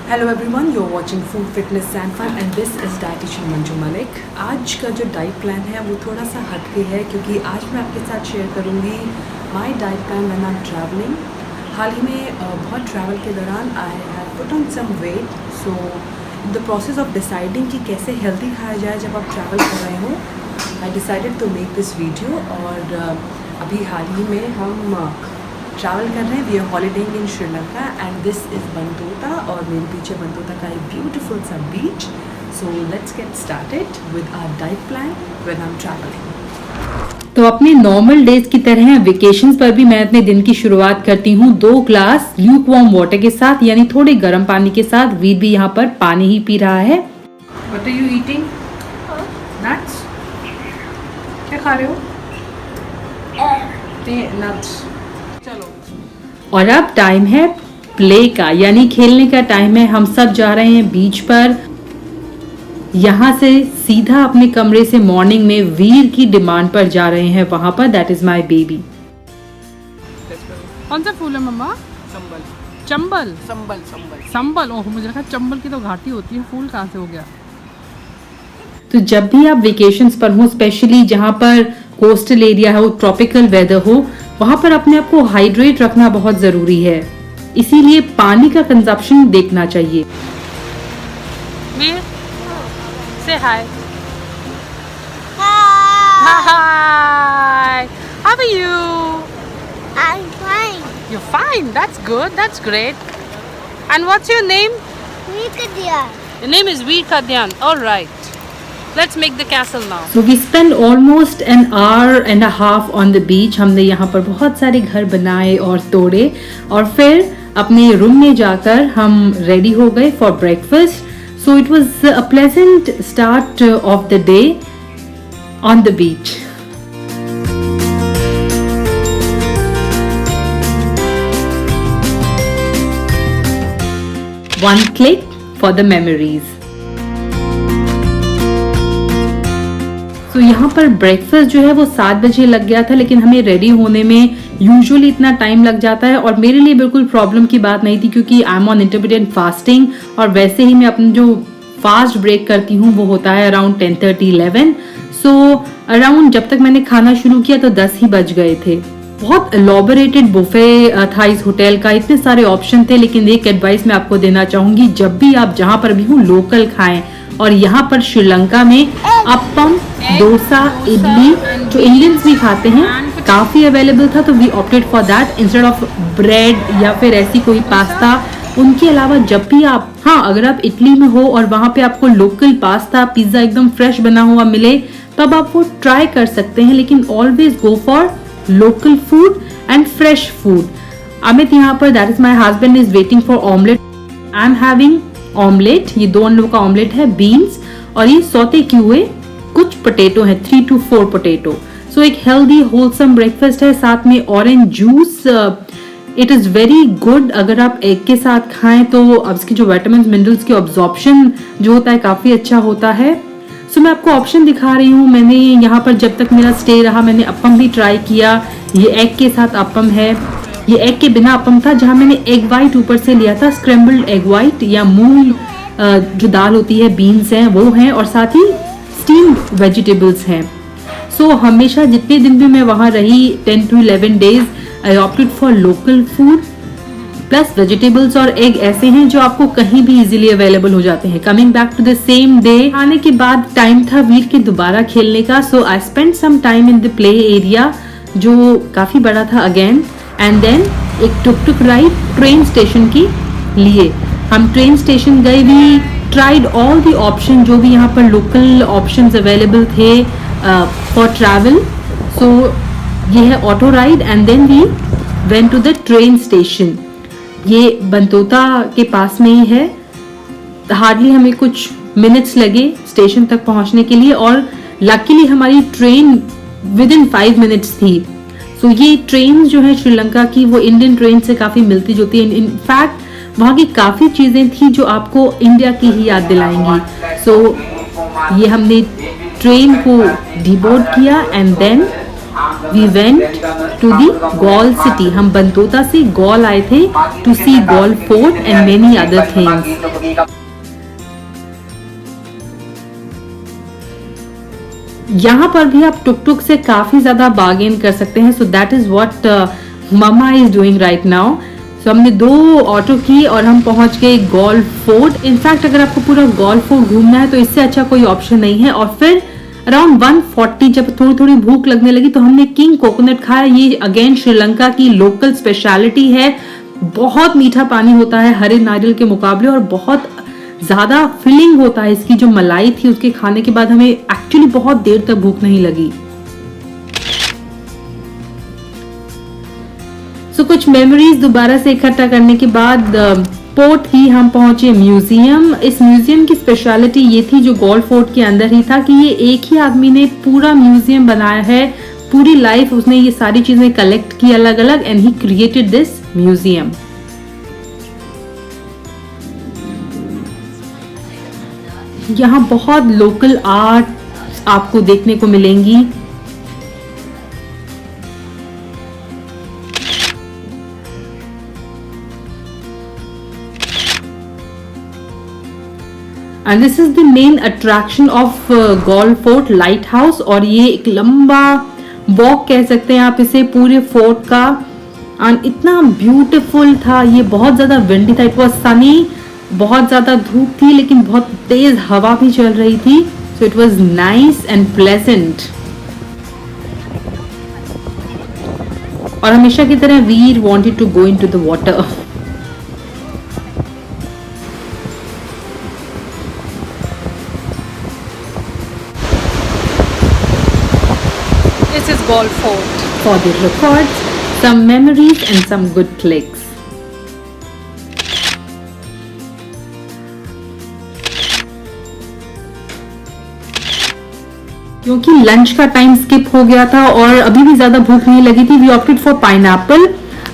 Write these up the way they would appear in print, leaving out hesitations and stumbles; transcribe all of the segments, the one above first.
Hello everyone, you are watching food fitness and fun and this is dietitian Manju Malik. आज का जो diet plan है वो थोड़ा सा हटके है क्योंकि आज मैं आपके साथ शेयर करूँगी my diet plan when I am travelling. हाल ही में बहुत ट्रैवल के दौरान I have put on some weight, so in the process of deciding कि कैसे हेल्दी खाया जाए जब आप ट्रैवल कर रहे हो, I decided to make this video. और अभी हाल ही में हम ट्रैवल कर रहे हैं, we are holidaying in Sri Lanka and this is Bentota और मेरे पीछे बंतोता का एक ब्यूटीफुल सा beach. So let's get started with our diet plan when I am travelling. तो अपने नॉर्मल डेज की तरह वेकेशंस पर भी मैं अपने दिन की शुरुआत करती हूँ 2 ग्लास ल्यूक वार्म वाटर के साथ, यानी थोड़े गर्म पानी के साथ। वीर भी यहाँ पर पानी ही पी रहा है। What are you eating? Nuts? क्या खा रहे हो? नट्स। चलो। और अब टाइम है प्ले का, यानी खेलने का टाइम है। हम सब जा रहे हैं बीच पर। यहाँ से सीधा अपने कमरे से मॉर्निंग में वीर की डिमांड पर जा रहे हैं वहां पर। That is my baby. कौन सा फूल है मम्मा? संबल। चंबल? संबल संबल संबल। ओह, मुझे लगा चंबल की तो घाटी होती है, फूल कहाँ से हो गया? तो जब भी आप वेकेशंस पर हो, स्पेशली जहाँ पर कोस्टल एरिया हो, ट्रॉपिकल वेदर हो, वहां पर अपने आप को हाइड्रेट रखना बहुत जरूरी है। इसीलिए पानी का कंजप्शन देखना चाहिए। वीर, say hi. Hi. Hi. How are you? I'm fine. You're fine. That's good. That's great. And what's your name? Rikadia. Your name is Veer Kadyan. All right. Let's make the castle now. So we spent almost an hour and a half on the beach. हमने यहाँ पर बहुत सारे घर बनाए और तोड़े और फिर अपने रूम में जाकर हम रेडी हो गए for breakfast. So it was a pleasant start of the day on the beach. One click for the memories. तो यहाँ पर ब्रेकफास्ट जो है वो 7 बजे लग गया था, लेकिन हमें रेडी होने में यूजुअली इतना टाइम लग जाता है और मेरे लिए बिल्कुल प्रॉब्लम की बात नहीं थी क्योंकि I am on intermittent fasting और वैसे ही मैं अपनी जो फास्ट ब्रेक करती हूँ वो होता है अराउंड 10:30-11। सो अराउंड जब तक मैंने खाना शुरू किया तो 10 ही बज गए थे। बहुत एलॉबरेटेड बुफे था इस होटल का, इतने सारे ऑप्शन थे। लेकिन एक एडवाइस मैं आपको देना चाहूंगी, जब भी आप जहाँ पर भी हो लोकल खाएं। और यहाँ पर श्रीलंका में अप्पम, डोसा, इडली जो इंडियंस भी खाते हैं काफी अवेलेबल था, तो we opted for that instead of bread या फिर ऐसी कोई पास्ता। उनके अलावा जब भी आप, हाँ, अगर आप इटली में हो और वहां पे आपको लोकल पास्ता, पिज्जा एकदम फ्रेश बना हुआ मिले तब आप वो ट्राई कर सकते हैं, लेकिन always go for local food and fresh food. Amit यहाँ पर, that is my husband, is waiting for omelette. I am having omelette. ये 2 अंडों का ऑमलेट है, बीन्स और ये सौते किए हुए कुछ पोटैटो है, 3 to 4 पोटैटो। सो एक हेल्दी होलसम ब्रेकफास्ट है, साथ में orange juice. It is very good. अगर आप एग के साथ खाएं तो इसकी जो विटामिन मिनरल्स की ऑब्जॉर्प्शन जो होता है काफी अच्छा होता है। सो मैं आपको ऑप्शन दिखा रही हूँ। मैंने यहाँ पर जब तक मेरा स्टे रहा मैंने अप्पम भी ट्राई किया। ये एग के साथ अप्पम है, ये एग के बिना अप्पम था जहाँ मैंने एग वाइट ऊपर से लिया था, स्क्रैम्बल्ड एग वाइट या मूंग जो दाल होती है, बीन्स हैं वो हैं, और साथ ही स्टीम्ड वेजिटेबल्स हैं। सो हमेशा जितने दिन भी मैं वहाँ रही 10 to 11 days I opted for local food plus vegetables और एग ऐसे हैं जो आपको कहीं भी इजीली अवेलेबल हो जाते हैं। Coming back to the same day, आने के बाद टाइम था वीर के दोबारा खेलने का। So I spend some time in the play area जो काफी बड़ा था अगेन, एंड देन एक tuk tuk ride train station के लिए। हम ट्रेन स्टेशन गए, we tried all the option जो भी यहाँ पर लोकल ऑप्शंस अवेलेबल थे फॉर ट्रैवल। सो ये है auto ride and then we went to the train station. ये बंतोता के पास में ही है। हार्डली हमें कुछ मिनट्स लगे स्टेशन तक पहुंचने के लिए और लकीली हमारी ट्रेन विद इन 5 minutes थी। सो ये ट्रेन जो है श्रीलंका की वो इंडियन ट्रेन से काफी मिलती जुलती है। इनफैक्ट वहाँ की काफी चीजें थी जो आपको इंडिया की ही याद दिलाएंगी। सो ये हमने ट्रेन को डिबोर्ड किया and then we went to the Galle city. हम बंतोता से गॉल आए थे to see Galle fort and many other things. यहाँ पर भी आप टुक टुक से काफी ज्यादा बार्गेन कर सकते हैं. So that is what mama is doing right now. So हमने 2 ऑटो की और हम पहुंच गए गोल्फ फोर्ट. इनफैक्ट अगर आपको पूरा गोल्फ फोर्ट घूमना है तो इससे अच्छा कोई ऑप्शन नहीं है. और फिर अराउंड 1:40 जब थोड़ी थोड़ी भूख लगने लगी तो हमने किंग कोकोनट खाया. ये अगेन श्रीलंका की लोकल स्पेशलिटी है. बहुत मीठा पानी होता है हरे नारियल के मुकाबले और बहुत ज्यादा फिलिंग होता है. इसकी जो मलाई थी उसके खाने के बाद हमें एक्चुअली बहुत देर तक भूख नहीं लगी. सो कुछ मेमोरीज दोबारा से इकट्ठा करने के बाद पोर्ट ही हम पहुंचे म्यूजियम. इस म्यूजियम की स्पेशलिटी ये थी जो गोल्फ फोर्ट के अंदर ही था कि ये एक ही आदमी ने पूरा म्यूजियम बनाया है. पूरी लाइफ उसने ये सारी चीजें कलेक्ट की अलग अलग and he created this museum. यहाँ बहुत लोकल आर्ट आपको देखने को मिलेंगी. And this is the main attraction of golf fort light house. और ये एक लंबा वॉक कह सकते हैं आप इसे पूरे फोर्ट का. एंड इतना ब्यूटीफुल था. ये बहुत ज्यादा विंडी था. It was Sunny. बहुत ज्यादा धूप थी लेकिन बहुत तेज हवा भी चल रही थी. So it was nice and pleasant. और हमेशा की तरह we wanted to go into the water. This is Golf Fort. For the records, some memories and some good clicks. क्योंकि लंच का टाइम स्किप हो गया था और अभी भी ज्यादा भूख नहीं लगी थी, we opted for pineapple.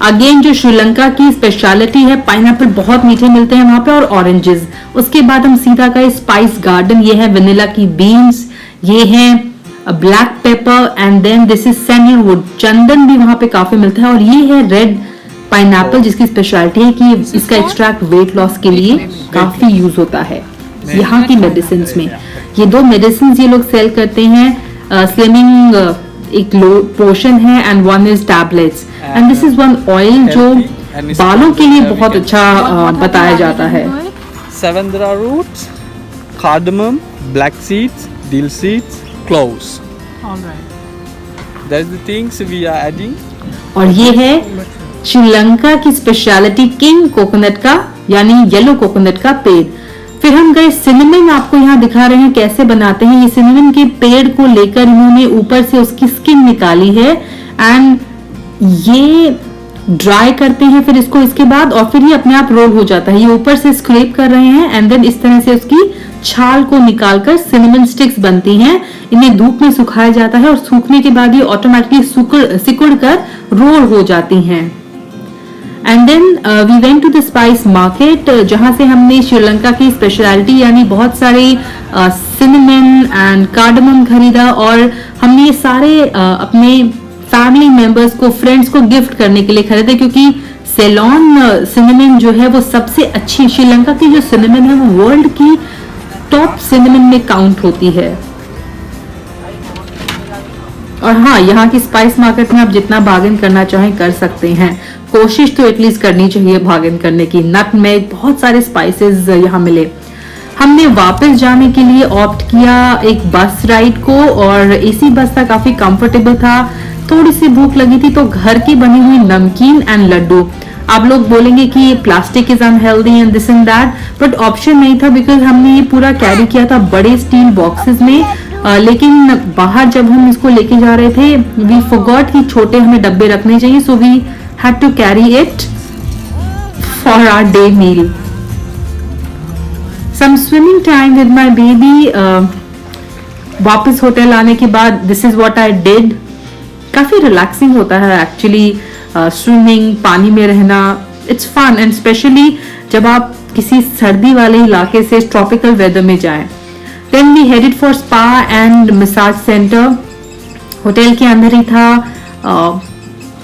Again जो श्रीलंका की स्पेशलिटी है, पाइनएप्पल बहुत मीठे मिलते हैं वहां पे और ऑरेंजेस. उसके बाद हम सीधा गए स्पाइस गार्डन. ये है वनीला की बीन्स, ये है black pepper and then this is sandalwood. चंदन भी वहां पे काफी मिलता है. और ये है रेड पाइनएप्पल जिसकी स्पेशलिटी है कि इसका एक्सट्रैक्ट वेट लॉस के लिए काफी यूज होता है यहाँ की मेडिसिन में. ये 2 मेडिसिन ये लोग सेल करते हैं. स्लिमिंग एक लो पोशन है and one is tablets. And this is one oil जो बालों के लिए बहुत अच्छा बताया जाता है. Savandra roots, cardamom, black seeds, dill seeds, cloves. All right. That's the things we are adding. और ये है श्रीलंका की स्पेशलिटी किंग कोकोनट का यानी येलो कोकोनट का पेड़. फिर हम गए सिनेमन. आपको यहाँ दिखा रहे हैं कैसे बनाते हैं. ये सिनेमन के पेड़ को लेकर इन्होंने ऊपर से उसकी स्किन निकाली है एंड ये ड्राई करते हैं फिर इसको इसके बाद और फिर ये अपने आप रोल हो जाता है. ये ऊपर से स्क्रैप कर रहे हैं एंड देन इस तरह से उसकी छाल को निकालकर सिनेमन स्टिक्स बनती हैं. इन्हें धूप में सुखाया जाता है और सूखने के बाद ये ऑटोमेटिकली सिकुड़ कर रोल हो जाती हैं. And then we went to the spice market जहां से हमने श्रीलंका की स्पेशलिटी यानी बहुत सारे सिनेमन एंड कार्डमम खरीदा और हमने ये सारे अपने फैमिली मेंबर्स को, फ्रेंड्स को गिफ्ट करने के लिए खरीदे क्योंकि सेलोन सिनेमन जो है वो सबसे अच्छी, श्रीलंका की जो सिनेमन है वो वर्ल्ड की टॉप सिनेमन में काउंट होती है. और हाँ, यहाँ की स्पाइस मार्केट में आप जितना बार्गेन करना चाहें कर सकते हैं. कोशिश तो एटलीस्ट करनी चाहिए बार्गेन करने की. नटमेग, बहुत सारे स्पाइसेस यहाँ मिले. हमने वापस जाने के लिए ऑप्ट किया एक बस राइड को और एसी बस था, काफी कंफर्टेबल था. थोड़ी सी भूख लगी थी तो घर की बनी हुई नमकीन एंड लड्डू. आप लोग बोलेंगे कि plastic is unhealthy and this and that, but option नहीं था बिकॉज हमने ये पूरा कैरी किया था बड़े स्टील बॉक्सेस में. लेकिन बाहर जब हम इसको लेके जा रहे थे वी फॉरगॉट कि छोटे हमें डब्बे रखने चाहिए. So we had to carry it for our day meal. Some swimming time with my baby. वापस होटल आने के बाद this is what I did. काफी रिलैक्सिंग होता है एक्चुअली स्विमिंग, पानी में रहना. इट्स फन एंड स्पेशली जब आप किसी सर्दी वाले इलाके से ट्रॉपिकल वेदर में जाएं. Then we headed for spa and massage center. Hotel के अंदर ही था,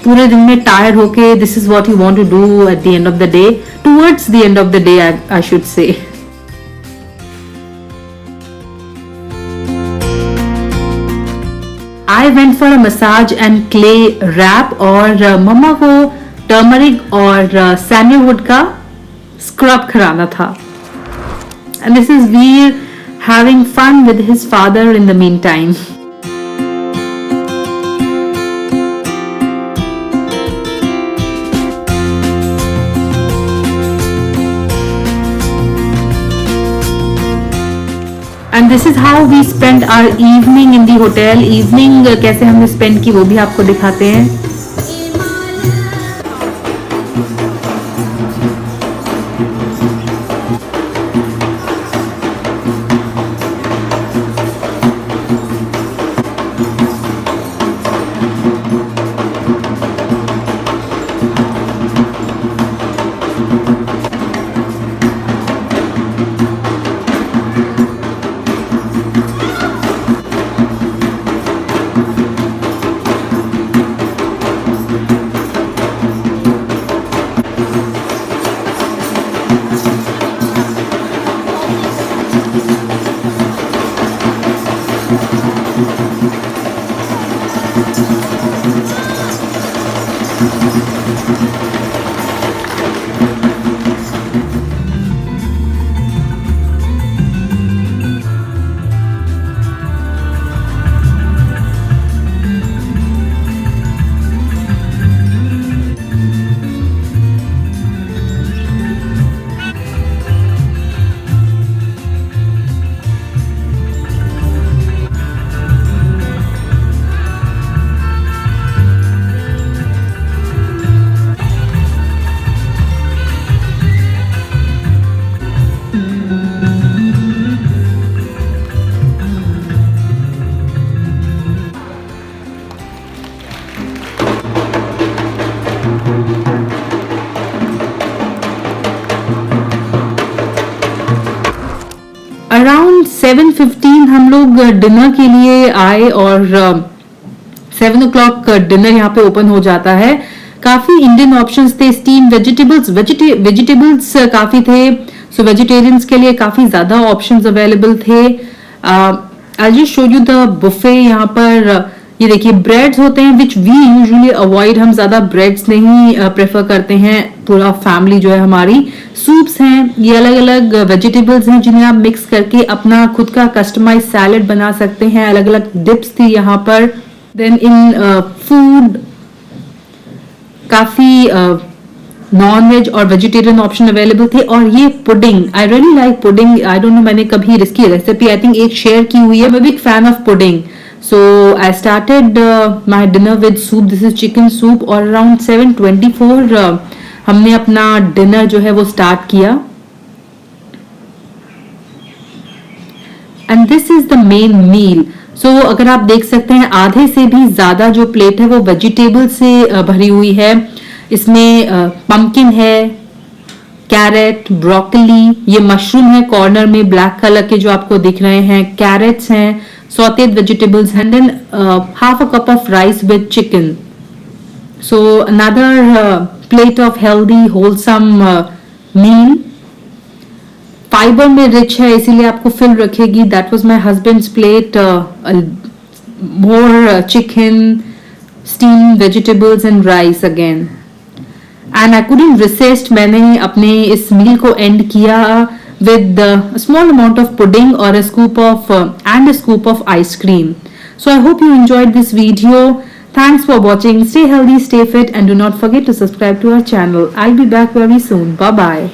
पूरे दिन में टायर्ड होके this is what you want to do at the end of the day, towards the end of the day I should say. I went for a massage and clay wrap और मम्मा को turmeric और sandalwood का scrub कराना था. And this is Veer having fun with his father in the meantime. And this is how we spent our evening in the hotel. Evening कैसे हमने spend की वो भी आपको दिखाते हैं. अराउंड 7:15 हम लोग डिनर के लिए आए और 7 o'clock डिनर यहाँ पे ओपन हो जाता है. काफी इंडियन ऑप्शंस थे. स्टीम वेजिटेबल्स काफी थे. सो वेजिटेरियंस के लिए काफी ज्यादा ऑप्शंस अवेलेबल थे. I just show you the buffet. यहाँ पर ये देखिए ब्रेड्स होते हैं विच वी यूजुअली अवॉइड. हम ज्यादा ब्रेड्स नहीं प्रेफर करते हैं, पूरा फैमिली जो है हमारी. सूप्स हैं, ये अलग अलग वेजिटेबल्स हैं जिन्हें आप मिक्स करके अपना खुद का कस्टमाइज सैलेड बना सकते हैं. अलग अलग डिप्स थी यहाँ पर. देन इन फूड काफी नॉन वेज और वेजिटेरियन ऑप्शन अवेलेबल थे. और ये pudding, I really like pudding. I don't know मैंने कभी इसकी रेसिपी आई थिंक एक शेयर की हुई है. मैं big fan of pudding. So I started my dinner with soup. This is chicken soup. और around 7:24 हमने अपना डिनर जो है वो स्टार्ट किया. And this is the main meal. So अगर आप देख सकते हैं आधे से भी ज्यादा जो प्लेट है वो वेजिटेबल से भरी हुई है. इसमें पंपकिन है, कैरेट, ब्रोकली, ये मशरूम है कॉर्नर में ब्लैक कलर के जो आपको दिख रहे हैं, कैरेट्स हैं, sauteed vegetables, and then half a cup of rice with chicken. So another plate of healthy wholesome meal. Fibre में रिच है इसीलिए आपको फिल रखेगी. That was my husband's plate. More chicken, steamed vegetables and rice again. And I couldn't resist. मैंने अपने इस मील को and किया with a small amount of pudding or a scoop of ice cream. So I hope you enjoyed this video. Thanks for watching. Stay healthy, stay fit, and do not forget to subscribe to our channel. I'll be back very soon. Bye bye.